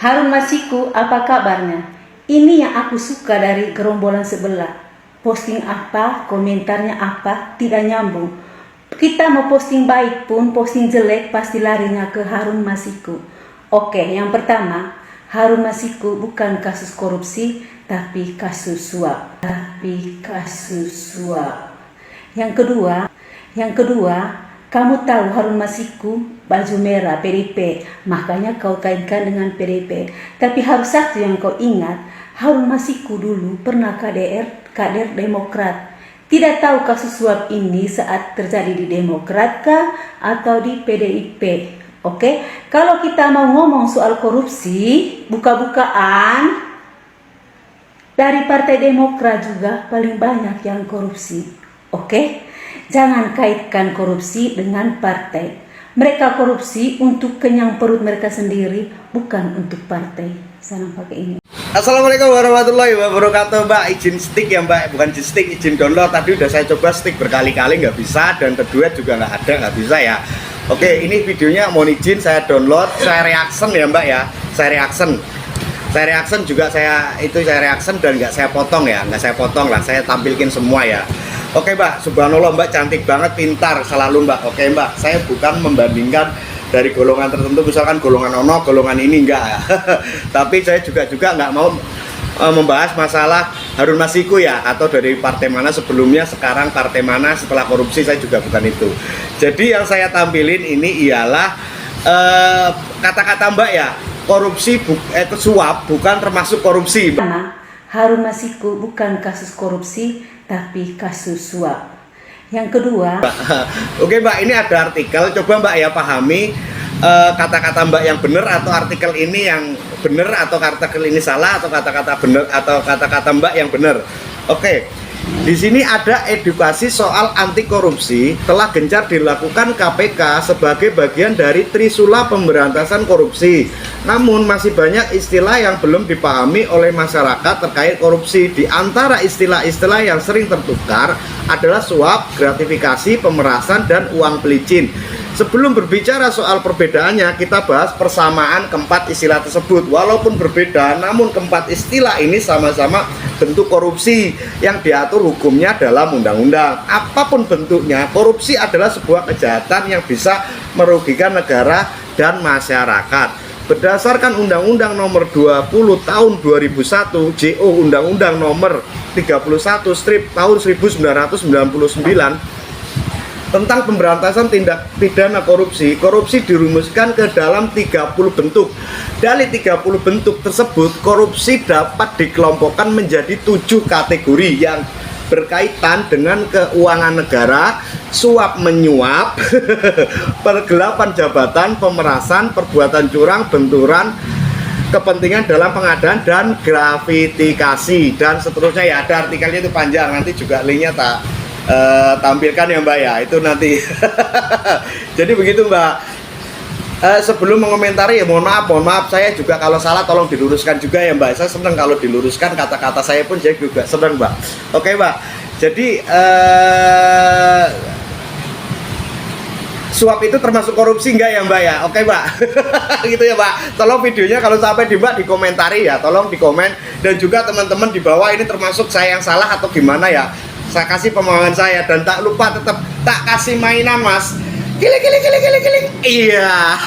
Harun Masiku, apa kabarnya? Ini yang aku suka dari gerombolan sebelah. Posting apa, komentarnya apa, tidak nyambung. Kita mau posting baik pun, posting jelek pasti larinya ke Harun Masiku. Oke, yang pertama, Harun Masiku bukan kasus korupsi, tapi kasus suap. Yang kedua, kamu tahu Harun Masiku baju merah PDIP, makanya kau kaitkan dengan PDIP. Tapi harus satu yang kau ingat, Harun Masiku dulu pernah kader Demokrat. Tidak tahu kasus suap ini saat terjadi di Demokrat kah atau di PDIP. Oke, kalau kita mau ngomong soal korupsi, buka-bukaan, dari Partai Demokrat juga paling banyak yang korupsi. Oke? Jangan kaitkan korupsi dengan partai. Mereka korupsi untuk kenyang perut mereka sendiri, bukan untuk partai. Salam pakai ini. Assalamualaikum warahmatullahi wabarakatuh. Mbak, izin stick ya Mbak, bukan stick, izin download. Tadi udah saya coba stick berkali-kali nggak bisa, dan kedua juga nggak bisa ya. Oke, ini videonya mohon izin saya download, saya reaction ya Mbak ya, saya reaction juga, saya reaction dan nggak saya potong ya, nggak saya potong lah, saya tampilkan semua ya. Oke Mbak, subhanallah Mbak, cantik banget, pintar selalu Mbak. Oke Mbak, saya bukan membandingkan dari golongan tertentu, misalkan golongan ono, golongan ini enggak ya. Tapi saya juga nggak mau membahas masalah Harun Masiku ya, atau dari partai mana sebelumnya, sekarang partai mana setelah korupsi, saya juga bukan itu. Jadi yang saya tampilin ini ialah kata-kata Mbak ya, korupsi suap bukan termasuk korupsi. Harun Masiku bukan kasus korupsi, tapi kasus suap. Yang kedua, oke Mbak, ini ada artikel, coba Mbak ya pahami kata-kata Mbak yang benar atau artikel ini yang benar, atau artikel ini salah, atau kata-kata benar atau kata-kata Mbak yang benar. Oke. Di sini ada edukasi soal anti korupsi telah gencar dilakukan KPK sebagai bagian dari Trisula pemberantasan korupsi. Namun masih banyak istilah yang belum dipahami oleh masyarakat terkait korupsi. Di antara istilah-istilah yang sering tertukar adalah suap, gratifikasi, pemerasan, dan uang pelicin. Sebelum berbicara soal perbedaannya, kita bahas persamaan keempat istilah tersebut. Walaupun berbeda, namun keempat istilah ini sama-sama bentuk korupsi yang diatur hukumnya dalam undang-undang. Apapun bentuknya, korupsi adalah sebuah kejahatan yang bisa merugikan negara dan masyarakat. Berdasarkan Undang-Undang Nomor 20 Tahun 2001, JO Undang-Undang Nomor 31 Strip Tahun 1999 tentang pemberantasan tindak pidana korupsi, korupsi dirumuskan ke dalam 30 bentuk. Dari 30 bentuk tersebut, korupsi dapat dikelompokkan menjadi 7 kategori yang berkaitan dengan keuangan negara, suap menyuap, pergelapan jabatan, pemerasan, perbuatan curang, benturan, kepentingan dalam pengadaan, dan gratifikasi, dan seterusnya ya. Ada artikelnya, itu panjang, nanti juga linknya tampilkan ya Mbak ya, itu nanti. Jadi begitu Mbak. Sebelum mengomentari ya mohon maaf saya juga kalau salah tolong diluruskan juga ya Mbak. Saya senang kalau diluruskan kata-kata saya pun, saya juga senang Mbak. Oke Mbak, jadi suap itu termasuk korupsi enggak ya Mbak ya? Oke Mbak. Gitu ya Mbak. Tolong videonya kalau sampai di Mbak dikomentari ya, tolong dikomen. Dan juga teman-teman di bawah, ini termasuk saya yang salah atau gimana ya? Saya kasih pemahaman saya, dan tak lupa tetap tak kasih mainan Mas. Giling. Iya.